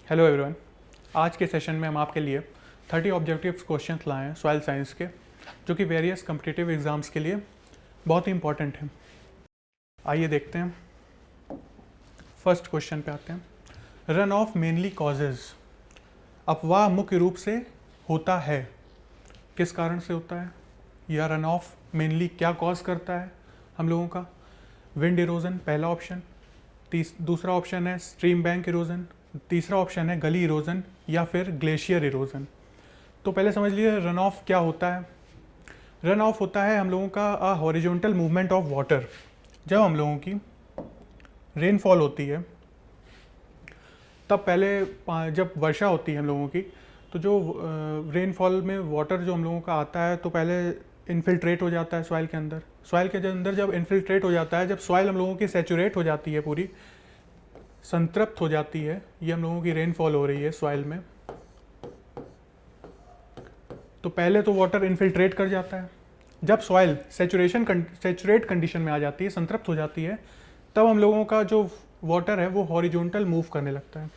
Hello everyone. आज के session में हम आपके लिए 30 ऑब्जेक्टिव क्वेश्चंस लाए हैं सॉइल साइंस के, जो कि वेरियस कम्पिटिटिव एग्जाम्स के लिए बहुत ही इंपॉर्टेंट हैं। आइए देखते हैं। फर्स्ट क्वेश्चन पे आते हैं। Run of mainly causes. अपवाह मुख्य रूप से होता है। किस कारण से होता है? या रन ऑफ मेनली क्या कॉज करता है हम लोगों का? विंड इरोजन पहला ऑप्शन, दूसरा ऑप्शन है स्ट्रीम बैंक इरोजन, तीसरा ऑप्शन है गली इरोजन या फिर ग्लेशियर इरोजन। तो पहले समझ लीजिए रन ऑफ क्या होता है। रन ऑफ होता है हम लोगों का हॉरिजॉन्टल मूवमेंट ऑफ वाटर। जब हम लोगों की रेनफॉल होती है तब पहले जब वर्षा होती है हम लोगों की, तो जो रेनफॉल में वाटर जो हम लोगों का आता है तो पहले इन्फिल्ट्रेट हो जाता है सॉइल के अंदर। सॉइल के अंदर जब इन्फिल्ट्रेट हो जाता है, जब सॉइल हम लोगों की सेचुरेट हो जाती है, पूरी संतृप्त हो जाती है, ये हम लोगों की रेनफॉल हो रही है सॉइल में, तो पहले तो वाटर इन्फिल्ट्रेट कर जाता है। जब सॉइल सेचुरेट कंडीशन में आ जाती है, संतृप्त हो जाती है, तब हम लोगों का जो वाटर है वो हॉरिजॉन्टल मूव करने लगता है।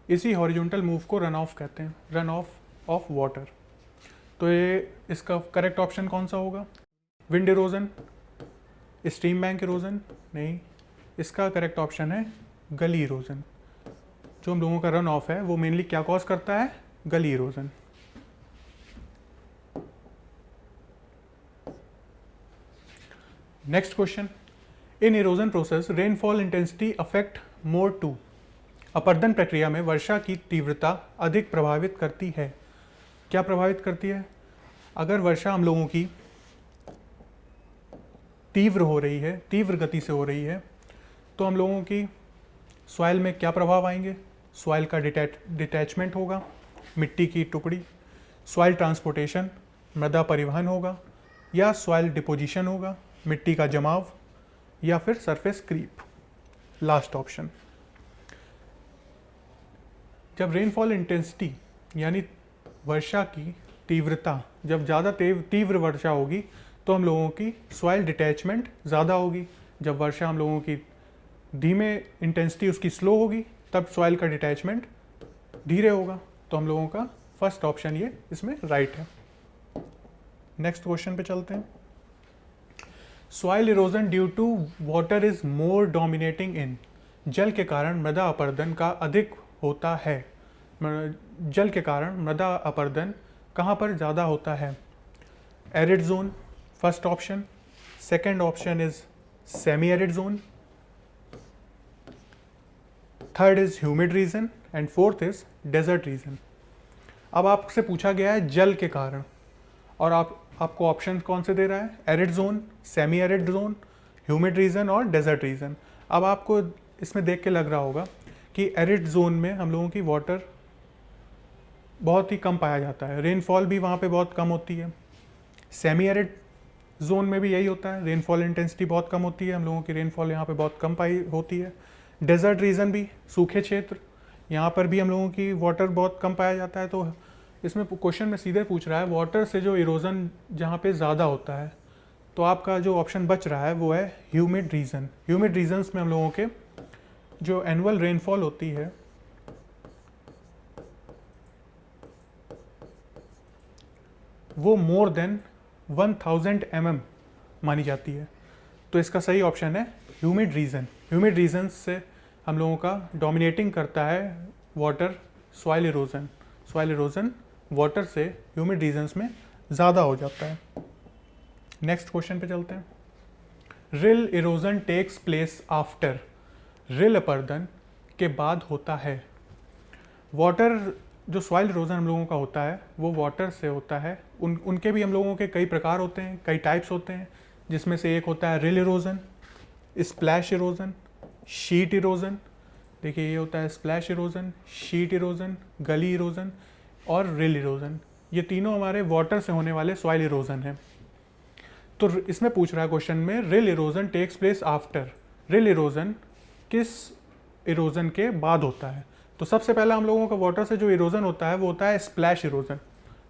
इसी हॉरिजॉन्टल मूव को रन ऑफ कहते हैं, रन ऑफ वाटर। तो ये इसका करेक्ट ऑप्शन कौन सा होगा? Wind erosion, stream bank erosion? नहीं, इसका करेक्ट ऑप्शन है गली इरोजन। जो हम लोगों का रन ऑफ है वो मेनली क्या कॉज करता है? Gully erosion. Next question. In erosion process rainfall intensity affect more to. अपर्दन प्रक्रिया में वर्षा की तीव्रता अधिक प्रभावित करती है। क्या प्रभावित करती है? अगर वर्षा हम लोगों की तीव्र हो रही है, तीव्र गति से हो रही है, तो हम लोगों की सॉइल में क्या प्रभाव आएंगे? सॉइल का डिटैचमेंट होगा, मिट्टी की टुकड़ी, सॉइल ट्रांसपोर्टेशन, मृदा परिवहन होगा, या सॉइल डिपोजिशन होगा, मिट्टी का जमाव, या फिर सरफेस क्रीप। Last option. जब रेनफॉल इंटेंसिटी यानी वर्षा की तीव्रता, जब ज़्यादा तीव्र वर्षा होगी तो हम लोगों की सॉइल डिटैचमेंट ज़्यादा होगी। जब वर्षा हम लोगों की धीमे इंटेंसिटी उसकी स्लो होगी, तब सॉइल का डिटैचमेंट धीरे होगा। तो हम लोगों का फर्स्ट ऑप्शन ये इसमें राइट है। नेक्स्ट क्वेश्चन पे चलते हैं। Soil erosion due to water is more dominating in. जल के कारण मृदा अपरदन का अधिक होता है। जल के कारण मृदा अपरदन कहाँ पर ज़्यादा होता है? Arid zone first option, second option is semi arid zone, third is humid region and fourth is desert region. अब आपसे पूछा गया है जल के कारण, और आपको ऑप्शन कौन से दे रहा है? Arid zone, semi arid zone, humid region और डेजर्ट रीजन। अब आपको इसमें देख के लग रहा होगा कि एरिड जोन में हम लोगों की वाटर बहुत ही कम पाया जाता है, रेनफॉल भी वहाँ पे बहुत कम होती है। सेमी एरिड जोन में भी यही होता है, रेनफॉल इंटेंसिटी बहुत कम होती है, हम लोगों की रेनफॉल यहाँ पे बहुत कम पाई होती है। डेजर्ट रीजन भी, सूखे क्षेत्र, यहाँ पर भी हम लोगों की वाटर बहुत कम पाया जाता है। तो इसमें क्वेश्चन में सीधे पूछ रहा है वाटर से जो इरोजन जहाँ पे ज़्यादा होता है, तो आपका जो ऑप्शन बच रहा है वो है ह्यूमिड रीजन। ह्यूमिड रीजन्स में हम लोगों के जो एनुअल रेनफॉल होती है वो मोर देन 1000 mm मानी जाती है। तो इसका सही ऑप्शन है ह्यूमिड रीजन। ह्यूमिड रीजन से हम लोगों का डोमिनेटिंग करता है water soil erosion. Soil erosion water से ह्यूमिड रीजन्स में ज़्यादा हो जाता है। नेक्स्ट क्वेश्चन पे चलते हैं। रिल इरोजन टेक्स प्लेस आफ्टर। रिल अपर्दन के बाद होता है। वाटर जो सॉइल इरोजन हम लोगों का होता है वो वाटर से होता है। उनके भी हम लोगों के कई प्रकार होते हैं, कई टाइप्स होते हैं, जिसमें से एक होता है rill erosion, splash erosion, sheet erosion. देखिए ये होता है splash erosion, sheet erosion, gully erosion और रिल इरोजन। ये तीनों हमारे वाटर से होने वाले सॉइल इरोजन हैं। तो इसमें पूछ रहा है क्वेश्चन में रिल इरोजन टेक्स प्लेस आफ्टर। रिल इरोजन किस इरोजन के बाद होता है? तो सबसे पहला हम लोगों का वाटर से जो इरोजन होता है वो होता है splash erosion.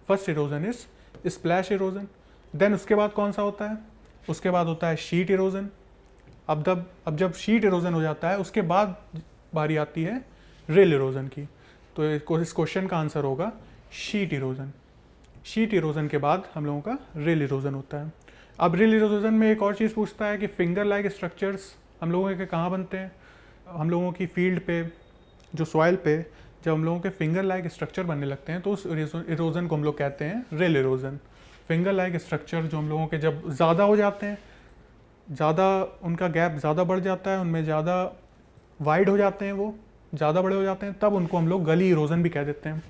First erosion is splash erosion. Then उसके बाद कौन सा होता है? उसके बाद होता है शीट इरोजन। अब जब शीट इरोजन हो जाता है उसके बाद बारी आती है रिल इरोजन की। तो इस क्वेश्चन का आंसर होगा शीट इरोजन। शीट इरोजन के बाद हम लोगों का रिल इरोजन होता है। अब रिल इरोजन में एक और चीज़ पूछता है कि फिंगर लाइक स्ट्रक्चर्स हम लोगों के कहाँ बनते हैं। हम लोगों की फील्ड पे, जो सॉइल पे जब हम लोगों के फिंगर लाइक स्ट्रक्चर बनने लगते हैं तो उस इरोजन को हम लोग कहते हैं रिल इरोजन। फिंगर लाइक स्ट्रक्चर जो हम लोगों के जब ज़्यादा हो जाते हैं, ज़्यादा उनका गैप ज़्यादा बढ़ जाता है, उनमें ज़्यादा वाइड हो जाते हैं, वो ज़्यादा बड़े हो जाते हैं, तब उनको हम लोग गली इरोजन भी कह देते हैं।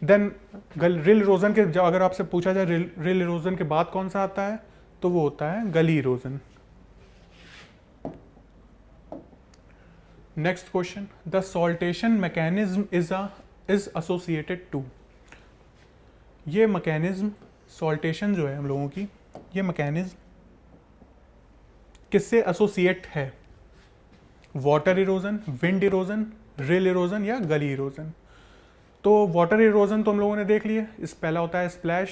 देन रिल इरोजन के अगर आपसे पूछा जाए रिल इरोजन के बाद कौन सा आता है, तो वो होता है gully erosion. Next question, the saltation mechanism is associated to. ये मैकेनिज्म सॉल्टेशन जो है हम लोगों की, ये मैकेनिज्म किससे एसोसिएट है? वाटर इरोजन, विंड इरोजन, रिल इरोजन या गली इरोजन? तो वाटर इरोजन तो हम लोगों ने देख लिए, इस पहला होता है स्प्लैश,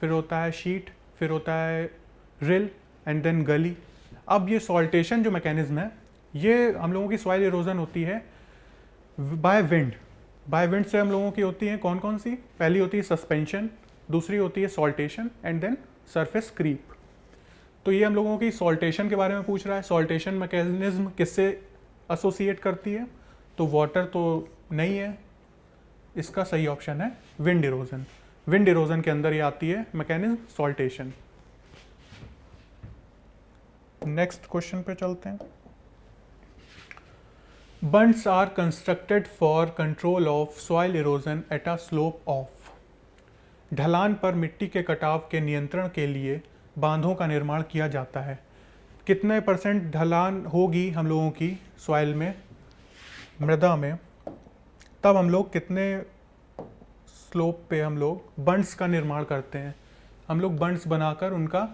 फिर होता है शीट, फिर होता है रिल एंड देन गली। अब ये सॉल्टेशन जो मैकेनिज्म है, ये हम लोगों की सॉइल इरोजन होती है बाय विंड। बाय विंड से हम लोगों की होती है कौन कौन सी? पहली होती है सस्पेंशन, दूसरी होती है saltation and then surface creep. तो ये हम लोगों की सॉल्टेशन के बारे में पूछ रहा है। सॉल्टेशन मैकेनिज्म किससे एसोसिएट करती है? तो वाटर तो नहीं है, इसका सही ऑप्शन है विंड इरोजन। विंड इरोजन के अंदर ये आती है मैकेनिज्म सॉल्टेशन। नेक्स्ट क्वेश्चन पे चलते हैं। Bunds are constructed for control of soil erosion at a slope of. ढलान पर मिट्टी के कटाव के नियंत्रण के लिए बांधों का निर्माण किया जाता है। कितने % ढलान होगी हम लोगों की सॉइल में, मृदा में, तब हम लोग कितने स्लोप पे हम लोग बंड्स का निर्माण करते हैं? हम लोग बंड्स बनाकर उनका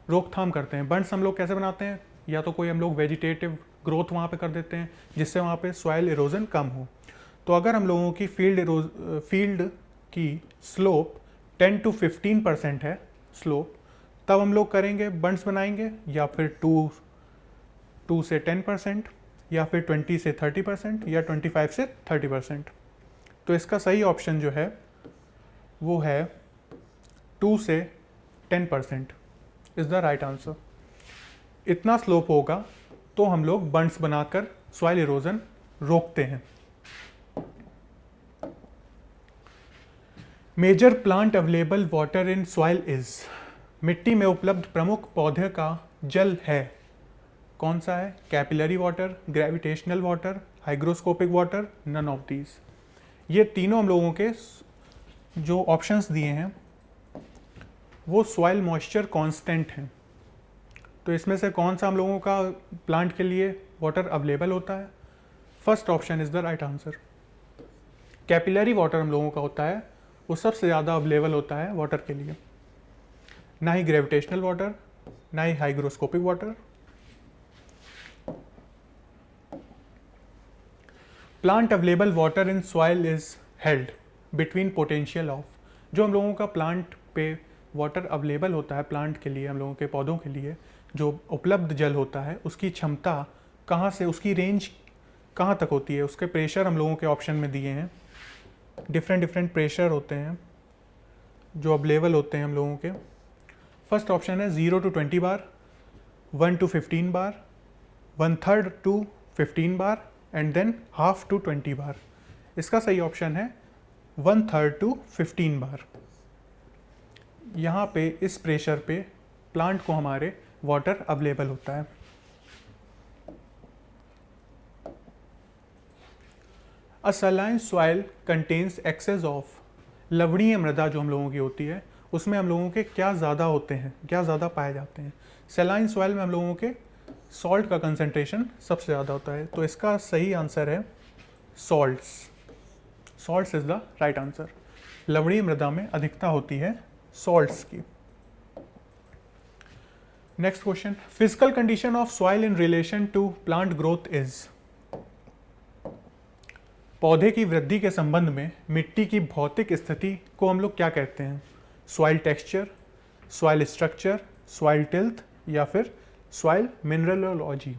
रोकथाम करते हैं। बंड्स हम लोग कैसे बनाते हैं? या तो कोई हम लोग वेजिटेटिव ग्रोथ वहाँ पे कर देते हैं जिससे वहाँ पे सॉइल इरोजन कम हो। तो अगर हम लोगों की फील्ड की स्लोप 10 to 15% है स्लोप, तब हम लोग करेंगे बंड्स बनाएंगे, या फिर 2 से 10%, या फिर 20 से 30%, या 25 से 30%। तो इसका सही ऑप्शन जो है वो है 2 से 10% इज़ द राइट आंसर। इतना स्लोप होगा तो हम लोग बंड्स बनाकर सॉइल इरोजन रोकते हैं। Major plant available water in soil is. मिट्टी में उपलब्ध प्रमुख पौधे का जल है, कौन सा है? Capillary water, gravitational water, hygroscopic water, none of these. ये तीनों हम लोगों के जो ऑप्शंस दिए हैं वो सॉइल मॉइस्चर कांस्टेंट हैं। तो इसमें से कौन सा हम लोगों का प्लांट के लिए वाटर अवेलेबल होता है? First option is the right answer. Capillary water हम लोगों का होता है, वो सबसे ज़्यादा अवेलेबल होता है वाटर के लिए, ना ही ग्रेविटेशनल वाटर, ना ही hygroscopic water. Plant available water in soil is held between potential of. जो हम लोगों का प्लांट पे वाटर अवेलेबल होता है, प्लांट के लिए, हम लोगों के पौधों के लिए जो उपलब्ध जल होता है, उसकी क्षमता कहाँ से, उसकी रेंज कहाँ तक होती है, उसके प्रेशर हम लोगों के ऑप्शन में दिए हैं। डिफरेंट प्रेशर होते हैं जो अवेलेबल होते हैं हम लोगों के। फर्स्ट ऑप्शन है 0 to 20 bar, 1 to 15 bar, 1/3 to 15 bar and then 1/2 to 20 bar. इसका सही ऑप्शन है 1/3 to 15 बार। यहाँ पे इस प्रेशर पे प्लांट को हमारे वाटर अवेलेबल होता है। A saline soil contains excess of. लवणीय मृदा जो हम लोगों की होती है उसमें हम लोगों के क्या ज़्यादा होते हैं, क्या ज़्यादा पाए जाते हैं? सलाइन सॉइल में हम लोगों के सॉल्ट का कंसंट्रेशन सबसे ज़्यादा होता है। तो इसका सही आंसर है salts. Salts is the right answer. लवणीय मृदा में अधिकता होती है सॉल्ट्स की। Next question, physical condition of soil in relation to plant growth is. पौधे की वृद्धि के संबंध में मिट्टी की भौतिक स्थिति को हम लोग क्या कहते हैं? Soil texture, soil structure, soil tilth या फिर सॉइल मिनरलोलॉजी।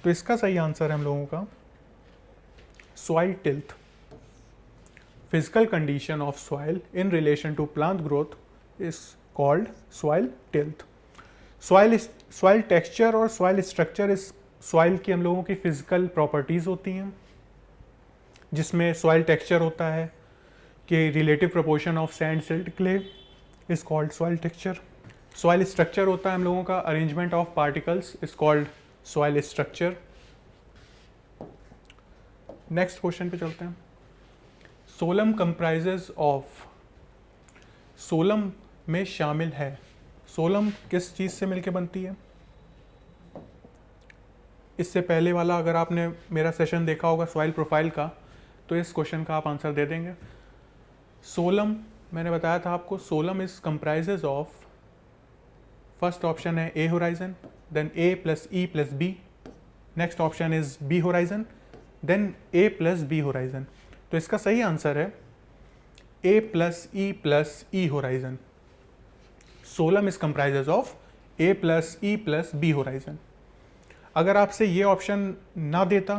तो इसका सही आंसर है हम लोगों का soil tilth. Physical condition of soil in relation to plant growth is called soil tilth. Soil texture और soil structure इस soil की हम लोगों की physical properties होती हैं, जिसमें soil texture होता है कि relative proportion of sand, silt, clay is called soil texture. Soil structure होता है हम लोगों का arrangement of particles is called soil structure. Next question पे चलते हैं. सोलम कंप्राइजेज ऑफ, सोलम में शामिल है, सोलम किस चीज़ से मिलके बनती है? इससे पहले वाला अगर आपने मेरा सेशन देखा होगा सॉइल प्रोफाइल का, तो इस क्वेश्चन का आप आंसर दे देंगे. सोलम मैंने बताया था आपको, solum is comprises of, first option है A horizon, then A plus E plus B, next option is B horizon, then A plus B horizon. तो इसका सही आंसर है A plus E horizon. Solum is comprises of A plus E plus B horizon. अगर आपसे ये option ना देता,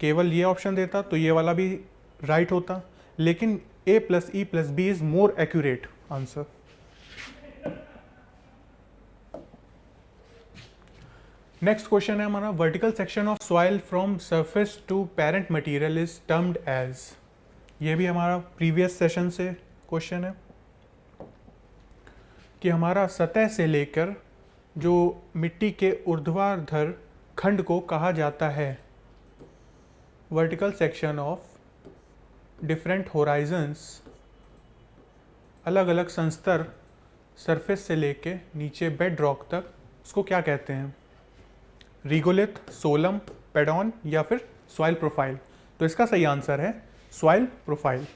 केवल ये ऑप्शन देता, तो ये वाला भी राइट होता, लेकिन A plus E plus B is more accurate answer. Next question है हमारा, vertical section of soil from surface to parent material is termed as. ये भी हमारा प्रीवियस सेशन से क्वेश्चन है कि हमारा सतह से लेकर जो मिट्टी के ऊर्ध्वाधर खंड को कहा जाता है vertical section of different Horizons, अलग अलग संस्तर सरफेस से लेके नीचे बेड रॉक तक, उसको क्या कहते हैं? रिगोलिथ, सोलम, पेडॉन या फिर सॉइल प्रोफाइल. तो इसका सही आंसर है soil profile.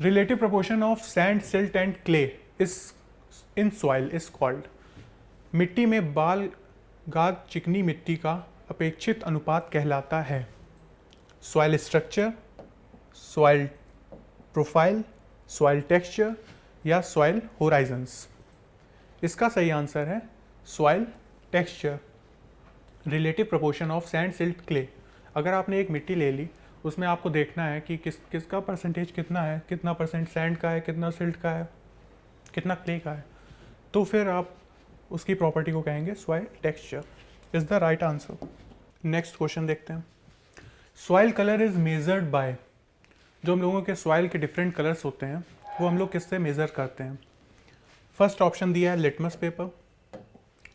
Relative proportion of sand, silt and clay is in soil is called. मिट्टी में बाल गाद चिकनी मिट्टी का अपेक्षित अनुपात कहलाता है soil structure, soil profile, soil texture या सॉइल होराइजन्स. इसका सही आंसर है soil texture. Relative proportion of sand, silt, clay. अगर आपने एक मिट्टी ले ली, उसमें आपको देखना है कि किसका परसेंटेज कितना है, कितना परसेंट सैंड का है, कितना सिल्ट का है, कितना क्ले का है, तो फिर आप उसकी प्रॉपर्टी को कहेंगे soil texture. Is the right answer. Next question देखते हैं. Soil colour is measured by. जो हम लोगों के सॉइल के डिफरेंट कलर्स होते हैं वो हम लोग किससे मेज़र करते हैं? फर्स्ट ऑप्शन दिया है litmus paper,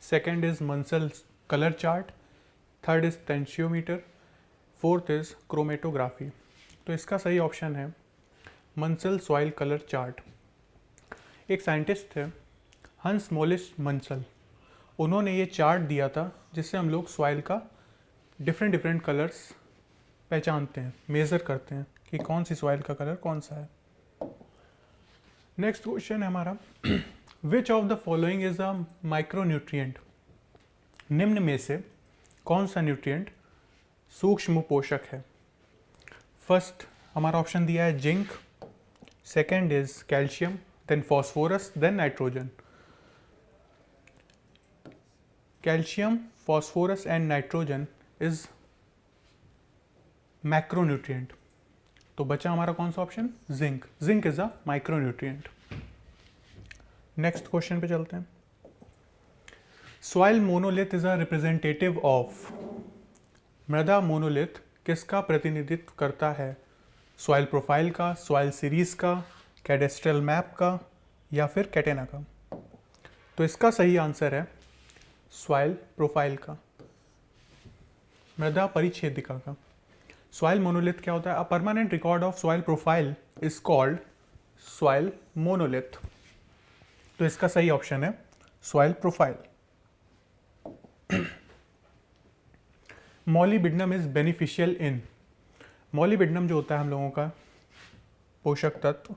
second is Munsell colour chart, third is tensiometer, fourth is chromatography. तो इसका सही ऑप्शन है मंसल सॉइल कलर चार्ट. एक साइंटिस्ट थे हंस मोलिस मंसल, उन्होंने ये चार्ट दिया था जिससे हम लोग सॉइल का डिफरेंट कलर्स पहचानते हैं, मेज़र करते हैं कि कौन सी सॉइल का कलर कौन सा है. नेक्स्ट क्वेश्चन है हमारा, विच of the following is a micronutrient. निम्न में से कौन सा न्यूट्रिएंट सूक्ष्म पोषक है? फर्स्ट हमारा ऑप्शन दिया है zinc, second is calcium, then phosphorus, then nitrogen. Calcium, phosphorus and nitrogen is macronutrient. तो बचा हमारा कौन सा option? Zinc. Zinc is a micronutrient. Next question पे चलते हैं. Soil monolith is a representative of. मृदा मोनोलिथ किसका प्रतिनिधित्व करता है? सॉइल प्रोफाइल का, सॉइल सीरीज का, कैडेस्ट्रल मैप का या फिर कैटेना का? तो इसका सही आंसर है सॉइल प्रोफाइल का, मृदा परिच्छेदिका का. सॉइल मोनोलिथ क्या होता है? A permanent record of soil profile is called soil monolith. तो इसका सही ऑप्शन है soil profile. Molybdenum is beneficial in. Molybdenum जो होता है हम लोगों का पोषक तत्व,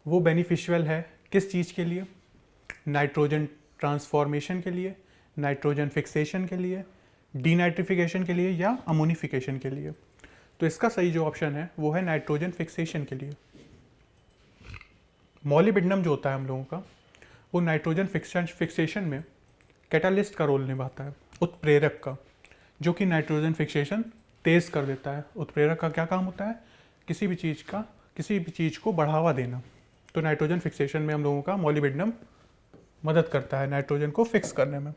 वो बेनिफिशियल है किस चीज़ के लिए? नाइट्रोजन ट्रांसफॉर्मेशन के लिए, नाइट्रोजन फिक्सेशन के लिए, डीनाइट्रिफिकेशन के लिए या अमोनिफिकेशन के लिए. तो इसका सही जो ऑप्शन है वो है नाइट्रोजन फिक्सेशन के लिए. मॉलिबिडनम जो होता है हम लोगों का, वो नाइट्रोजन फिक्सेशन में कैटालिस्ट का रोल निभाता है. उत्प्रेरक का, जो कि नाइट्रोजन फिक्सेशन तेज़ कर देता है। उत्प्रेरक का क्या काम होता है? किसी भी चीज़ को बढ़ावा देना। तो नाइट्रोजन फिक्सेशन में हम लोगों का मोलिब्डेनम मदद करता है नाइट्रोजन को फिक्स करने में।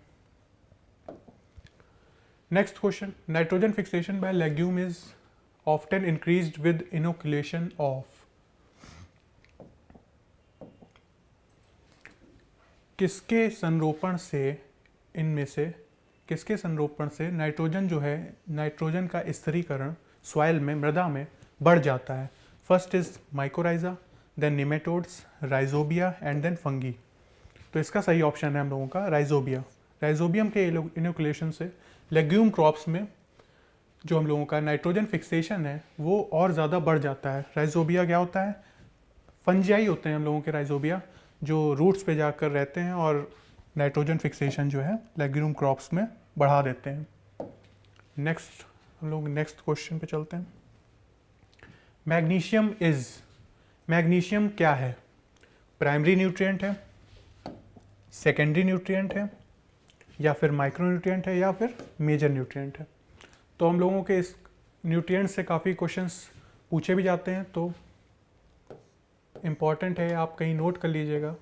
Next question, nitrogen fixation by legume is often increased with inoculation of. किसके संरोपण से नाइट्रोजन जो है, नाइट्रोजन का स्थिरीकरण सॉइल में, मृदा में बढ़ जाता है? First is mycorrhiza, then nematodes, rhizobia and then fungi. तो इसका सही ऑप्शन है हम लोगों का राइजोबिया। राइजोबियम के इनोकुलेशन से लेग्यूम क्रॉप्स में जो हम लोगों का नाइट्रोजन फिक्सेशन है वो और ज़्यादा बढ़ जाता है। राइजोबिया क्या होता है? फंजाई होते हैं हम लोगों के राइजोबिया, जो रूट्स पे जाकर रहते हैं और नाइट्रोजन फिक्सेशन जो है लेग्यूम क्रॉप्स में बढ़ा देते हैं। नेक्स्ट हम लोग नेक्स्ट क्वेश्चन पे चलते हैं। मैग्नीशियम क्या है? प्राइमरी न्यूट्रिएंट है, सेकेंडरी न्यूट्रिएंट है, या फिर माइक्रो न्यूट्रिएंट है, या फिर मेजर न्यूट्रिएंट है? तो हम लोगों के इस न्यूट्रिएंट से काफ़ी क्वेश्चंस पूछे भी जाते हैं, तो इम्पॉर्टेंट है, आप कहीं नोट कर लीजिएगा।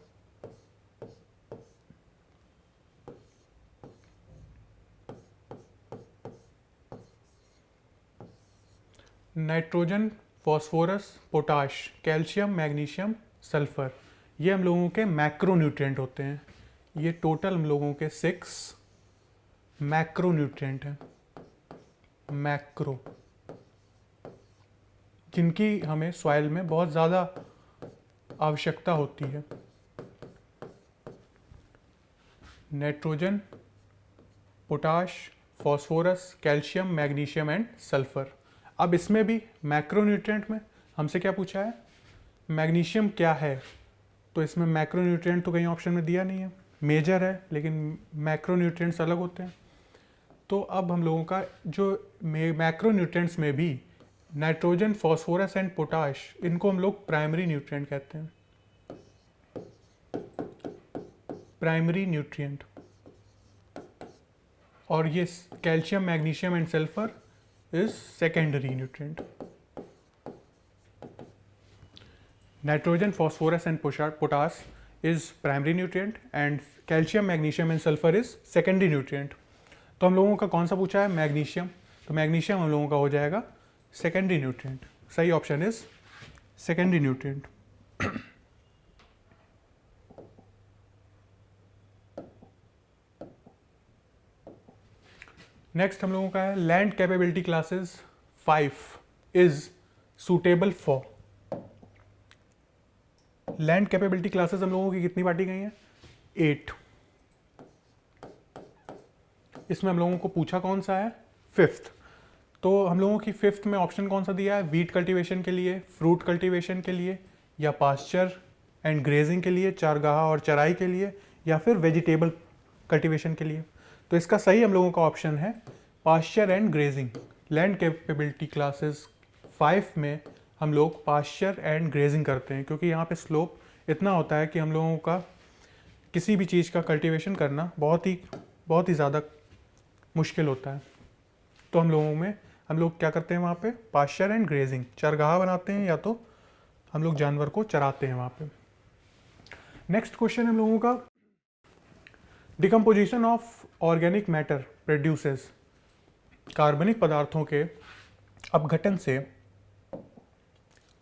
Nitrogen, phosphorus, potash, calcium, magnesium, sulphur, ये हम लोगों के मैक्रो न्यूट्रिएंट होते हैं। ये टोटल हम लोगों के 6 मैक्रो न्यूट्रिएंट हैं, मैक्रो, जिनकी हमें सॉइल में बहुत ज़्यादा आवश्यकता होती है। Nitrogen, potash, phosphorus, calcium, magnesium and sulphur. अब इसमें भी मैक्रो न्यूट्रिएंट में हमसे क्या पूछा है? मैग्नीशियम क्या है? तो इसमें मैक्रो न्यूट्रिएंट तो कहीं ऑप्शन में दिया नहीं है, मेजर है, लेकिन मैक्रो न्यूट्रिएंट्स अलग होते हैं। तो अब हम लोगों का जो मैक्रो न्यूट्रिएंट्स में भी नाइट्रोजन, फॉस्फोरस एंड पोटाश, इनको हम लोग प्राइमरी न्यूट्रिएंट कहते हैं, प्राइमरी न्यूट्रिएंट। और ये calcium, magnesium and sulphur is secondary nutrient. Nitrogen, phosphorus and potash is primary nutrient and calcium, magnesium and sulphur is secondary nutrient. तो हम लोगों का कौन सा पूछा है? मैग्नीशियम। तो मैग्नीशियम हम लोगों का हो जाएगा सेकेंडरी न्यूट्रिएंट। सही option is secondary nutrient. Next हम लोगों का है land capability classes 5 is suitable for. Land capability classes हम लोगों की कितनी बांटी गई हैं? 8। इसमें हम लोगों को पूछा कौन सा है? 5th। तो हम लोगों की 5th में ऑप्शन कौन सा दिया है? वीट कल्टीवेशन के लिए, फ्रूट कल्टीवेशन के लिए, या पास्चर एंड ग्रेजिंग के लिए, चारगाह और चराई के लिए, या फिर वेजिटेबल कल्टीवेशन के लिए। तो इसका सही हम लोगों का ऑप्शन है pasture and grazing. Land capability classes 5 में हम लोग पास्चर एंड ग्रेजिंग करते हैं, क्योंकि यहाँ पे स्लोप इतना होता है कि हम लोगों का किसी भी चीज़ का कल्टीवेशन करना बहुत ही ज़्यादा मुश्किल होता है। तो हम लोग क्या करते हैं वहाँ पे? पास्चर एंड ग्रेजिंग, चरगाह बनाते हैं, या तो हम लोग जानवर को चराते हैं वहाँ पे। नेक्स्ट क्वेश्चन हम लोगों का decomposition of organic matter produces. कार्बनिक पदार्थों के अपघटन से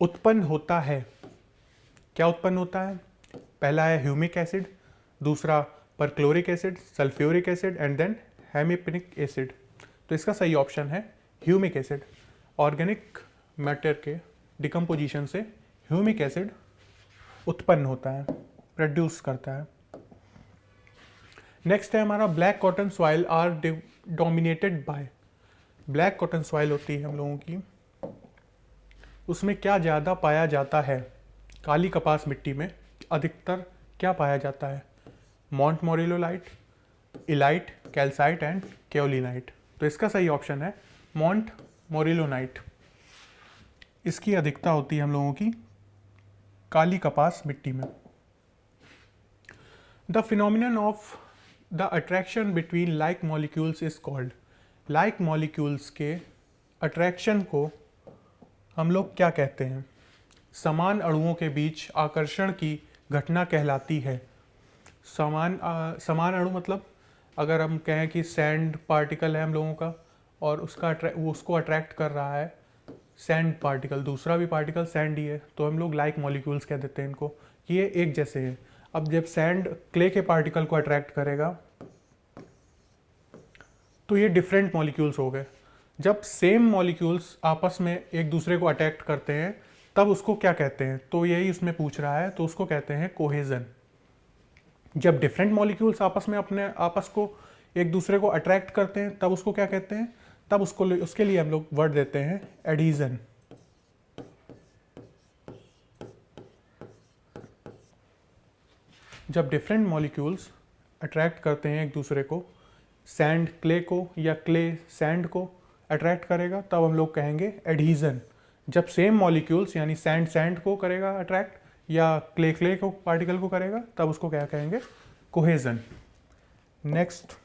उत्पन्न होता है, क्या उत्पन्न होता है? पहला है ह्यूमिक एसिड, दूसरा perchloric acid, sulphuric acid and then hemipinic acid. तो इसका सही ऑप्शन है ह्यूमिक एसिड। ऑर्गेनिक मैटर के डिकम्पोजिशन से ह्यूमिक एसिड उत्पन्न होता है, प्रोड्यूस करता है। नेक्स्ट है हमारा black cotton soil are dominated by. Black cotton soil होती है हम लोगों की, उसमें क्या ज़्यादा पाया जाता है? काली कपास मिट्टी में अधिकतर क्या पाया जाता है? Montmorillonite, illite, calcite and kaolinite. तो इसका सही ऑप्शन है मॉन्ट मोरिलोनाइट। इसकी अधिकता होती है हम लोगों की काली कपास मिट्टी में। The phenomenon of the attraction between like molecules is called. Like molecules के अट्रैक्शन को हम लोग क्या कहते हैं? समान अणुओं के बीच आकर्षण की घटना कहलाती है। समान अणु मतलब अगर हम कहें कि सैंड पार्टिकल है हम लोगों का और वो उसको अट्रैक्ट कर रहा है सैंड पार्टिकल, दूसरा भी पार्टिकल सैंड ही है, तो हम लोग लाइक मॉलिक्यूल्स कह देते हैं इनको कि ये एक जैसे हैं। अब जब सैंड क्ले के पार्टिकल को अट्रैक्ट करेगा तो ये डिफरेंट मॉलिक्यूल्स हो गए। जब सेम मॉलिक्यूल्स आपस में एक दूसरे को अट्रैक्ट करते हैं तब उसको क्या कहते हैं? तो यही उसमें पूछ रहा है, तो उसको कहते हैं कोहेजन। जब डिफरेंट मॉलिक्यूल्स आपस में अपने आपस को एक दूसरे को अट्रैक्ट करते हैं तब उसको क्या कहते हैं? तब उसके लिए हम लोग वर्ड देते हैं एडिशन। जब डिफरेंट मॉलिक्यूल्स अट्रैक्ट करते हैं एक दूसरे को, सैंड क्ले को या क्ले सैंड को अट्रैक्ट करेगा तब हम लोग कहेंगे एडहीजन। जब सेम मॉलिक्यूल्स यानी सैंड सैंड को करेगा अट्रैक्ट या क्ले क्ले को पार्टिकल को करेगा तब उसको क्या कहेंगे? Cohesion. Next,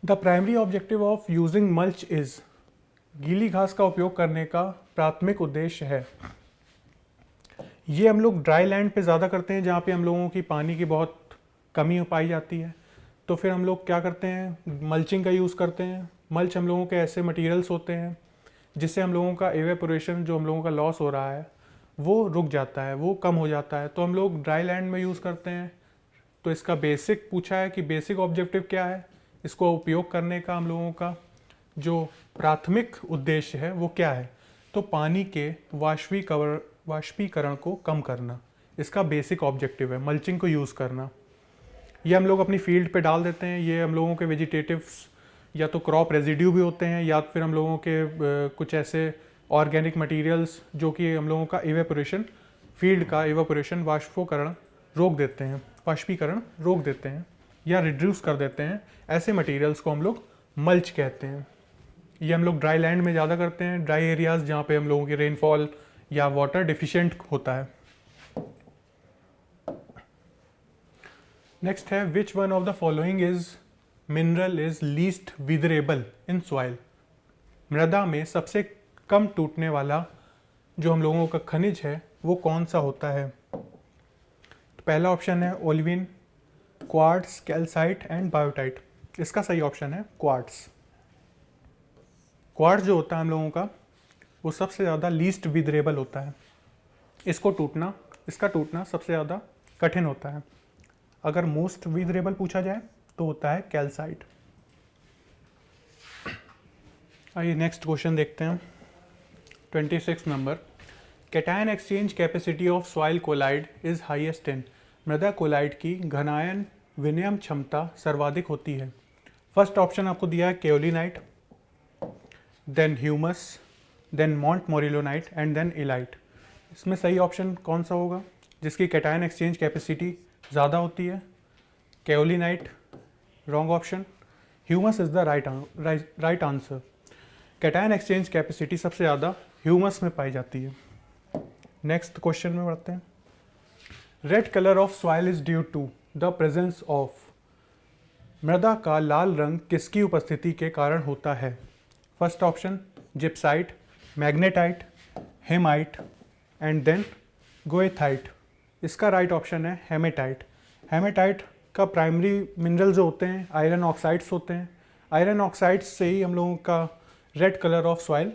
the primary objective of using mulch is. गीली घास का उपयोग करने का प्राथमिक उद्देश्य है। ये हम लोग ड्राई लैंड पे ज़्यादा करते हैं जहाँ पे हम लोगों की पानी की बहुत कमी पाई जाती है, तो फिर हम लोग क्या करते हैं? मल्चिंग का यूज़ करते हैं। मल्च हम लोगों के ऐसे मटेरियल्स होते हैं जिससे हम लोगों का एवेपोरेशन, जो हम लोगों का लॉस हो रहा है, वो रुक जाता है, वो कम हो जाता है, तो हम लोग ड्राई लैंड में यूज़ करते हैं। तो इसका बेसिक पूछा है कि बेसिक ऑब्जेक्टिव क्या है, इसको उपयोग करने का हम लोगों का जो प्राथमिक उद्देश्य है वो क्या है? तो पानी के वाष्पीकरण को कम करना इसका बेसिक ऑब्जेक्टिव है, मल्चिंग को यूज़ करना। ये हम लोग अपनी फील्ड पे डाल देते हैं। ये हम लोगों के वेजिटेटिव्स या तो क्रॉप रेजिड्यू भी होते हैं या फिर हम लोगों के कुछ ऐसे ऑर्गेनिक मटेरियल्स जो कि हम लोगों का एवेपोरेशन, फील्ड का एवेपोरेशन, वाष्पीकरण रोक देते हैं या रिड्यूस कर देते हैं। ऐसे मटेरियल्स को हम लोग मल्च कहते हैं। ये हम लोग ड्राई लैंड में ज़्यादा करते हैं, ड्राई एरियाज़ जहाँ पे हम लोगों की रेनफॉल या वाटर डिफिशिएंट होता है। नेक्स्ट है, which one of the following is mineral is least weatherable in soil. मृदा में सबसे कम टूटने वाला जो हम लोगों का खनिज है वो कौन सा होता है? तो पहला ऑप्शन है olivine, quartz, calcite and biotite. इसका सही ऑप्शन है क्वार्ट्स। क्वार्ट्स जो होता है हम लोगों का वो सबसे ज़्यादा लीस्ट विदरेबल होता है। इसका टूटना सबसे ज़्यादा कठिन होता है। अगर मोस्ट विदरेबल पूछा जाए तो होता है कैल्साइट। आइए नेक्स्ट क्वेश्चन देखते हैं। 26 number, cation exchange capacity of soil colloid is highest in. मृदा कोलाइड की घनायन विनिमय क्षमता सर्वाधिक होती है। फर्स्ट ऑप्शन आपको दिया है kaolinite, then humus, then montmorillonite and then illite. इसमें सही ऑप्शन कौन सा होगा जिसकी कैटायन एक्सचेंज कैपेसिटी ज़्यादा होती है? Kaolinite wrong option, humus is the right answer. Cation exchange capacity सबसे ज़्यादा ह्यूमस में पाई जाती है। नेक्स्ट क्वेश्चन में बढ़ते हैं। Red colour of soil is due to the presence of. मृदा का लाल रंग किसकी उपस्थिति के कारण होता है? First option gypsite, magnetite, hematite and then goethite. इसका राइट ऑप्शन है हेमेटाइट। हेमेटाइट का प्राइमरी मिनरल जो होते हैं आयरन ऑक्साइड्स होते हैं। आयरन ऑक्साइड्स से ही हम लोगों का रेड कलर ऑफ सॉइल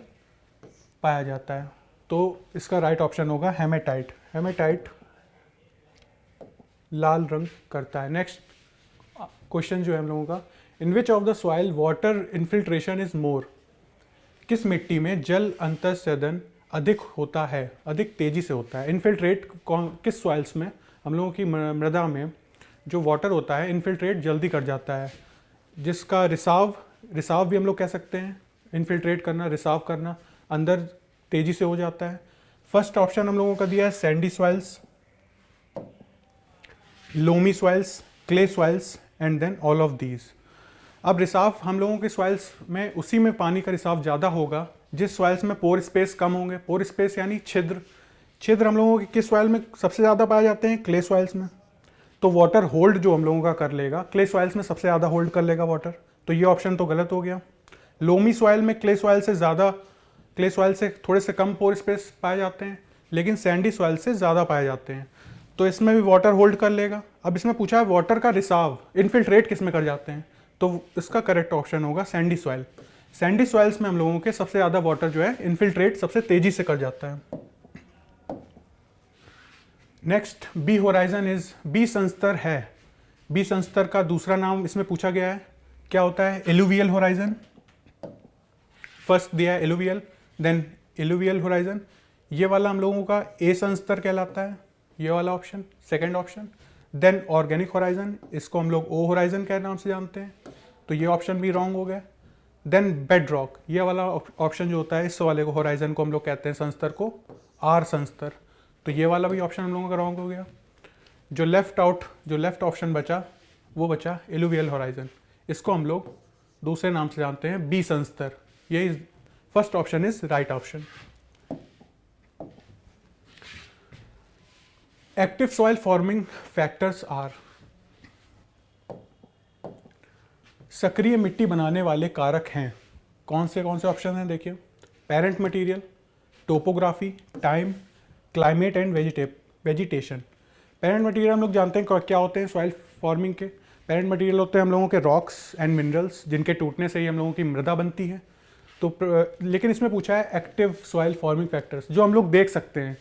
पाया जाता है, तो इसका राइट ऑप्शन होगा हेमेटाइट। हेमेटाइट लाल रंग करता है। नेक्स्ट क्वेश्चन जो है हम लोगों का, in which of the soil water infiltration is more. किस मिट्टी में जल अंतःसंदन अधिक होता है, अधिक तेजी से होता है? इन्फिल्ट्रेट किस सॉइल्स में हम लोगों की मृदा में जो वाटर होता है इन्फिल्ट्रेट जल्दी कर जाता है, जिसका रिसाव भी हम लोग कह सकते हैं। इन्फिल्ट्रेट करना, रिसाव करना, अंदर तेजी से हो जाता है। फर्स्ट ऑप्शन हम लोगों का दिया है sandy soils, loamy soils, clay soils and then all of these. अब रिसाव हम लोगों के सॉइल्स में उसी में पानी का रिसाव ज़्यादा होगा जिस सॉइल्स में पोर स्पेस कम होंगे। पोर स्पेस यानी छिद्र हम लोगों के किस सॉइल में सबसे ज़्यादा पाए जाते हैं? क्ले सॉइल्स में। तो वाटर होल्ड जो हम लोगों का कर लेगा, क्ले सॉइल्स में सबसे ज़्यादा होल्ड कर लेगा वाटर, तो ये ऑप्शन तो गलत हो गया। लोमी सॉइल में क्ले सॉइल से थोड़े से कम पोर स्पेस पाए जाते हैं, लेकिन सैंडी सॉइल से ज़्यादा पाए जाते हैं, तो इसमें भी वाटर होल्ड कर लेगा। अब इसमें पूछा है वाटर का रिसाव, इनफिल्ट्रेट किस में कर जाते हैं, तो इसका करेक्ट ऑप्शन होगा सैंडी सॉइल। सैंडी सॉइल्स में हम लोगों के सबसे ज़्यादा वाटर जो है इनफिल्ट्रेट सबसे तेज़ी से कर जाता है। Next, B horizon is, B संस्तर है, बी संस्तर का दूसरा नाम इसमें पूछा गया है, क्या होता है? Alluvial horizon. फर्स्ट दिया है एलुवियल, देन एलुवियल होराइजन, ये वाला हम लोगों का ए संस्तर कहलाता है, ये वाला option, second option. Then organic horizon, इसको हम लोग ओ होराइजन के नाम से जानते हैं, तो ये ऑप्शन भी रॉन्ग हो गया। देन बेड रॉक, ये वाला ऑप्शन जो होता है, इस वाले को होराइजन को हम लोग कहते हैं संस्तर को आर संस्तर, तो ये वाला भी ऑप्शन हम लोगों का रॉन्ग हो गया। जो लेफ्ट ऑप्शन बचा वो बचा एलुवियल होराइजन, इसको हम लोग दूसरे नाम से जानते हैं बी संस्तर, ये first option is right option. Active soil forming factors are, सक्रिय मिट्टी बनाने वाले कारक हैं, कौन से ऑप्शन हैं देखिए? Parent material, topography, time, climate and vegetation. Parent material हम लोग जानते हैं क्या होते हैं सॉइल फॉर्मिंग के। पेरेंट मटेरियल होते हैं हम लोगों के रॉक्स एंड मिनरल्स, जिनके टूटने से ही हम लोगों की मृदा बनती है। तो लेकिन इसमें पूछा है एक्टिव सॉइल फॉर्मिंग फैक्टर्स, जो हम लोग देख सकते हैं,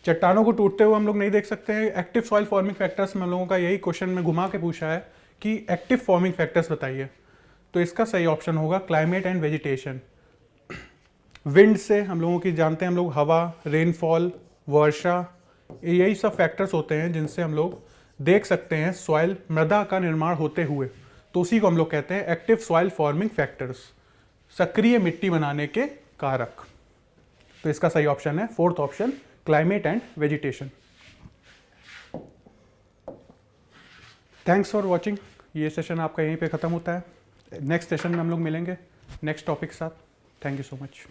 चट्टानों को टूटते हुए हम लोग नहीं देख सकते हैं। एक्टिव सॉइल फॉर्मिंग फैक्टर्स में हम लोगों का यही क्वेश्चन में घुमा के पूछा है कि एक्टिव फॉर्मिंग फैक्टर्स बताइए, तो इसका सही ऑप्शन होगा क्लाइमेट एंड वेजिटेशन। विंड से हम लोगों की जानते हैं हम लोग हवा, रेनफॉल, वर्षा, यही सब फैक्टर्स होते हैं जिनसे हम लोग देख सकते हैं सॉइल, मृदा का निर्माण होते हुए, तो उसी को हम लोग कहते हैं एक्टिव सॉइल फॉर्मिंग फैक्टर्स, सक्रिय मिट्टी बनाने के कारक। तो इसका सही ऑप्शन है fourth option, climate and vegetation. Thanks for watching, ये सेशन आपका यहीं पे ख़त्म होता है। नेक्स्ट सेशन में हम लोग मिलेंगे नेक्स्ट टॉपिक के साथ। Thank you so much.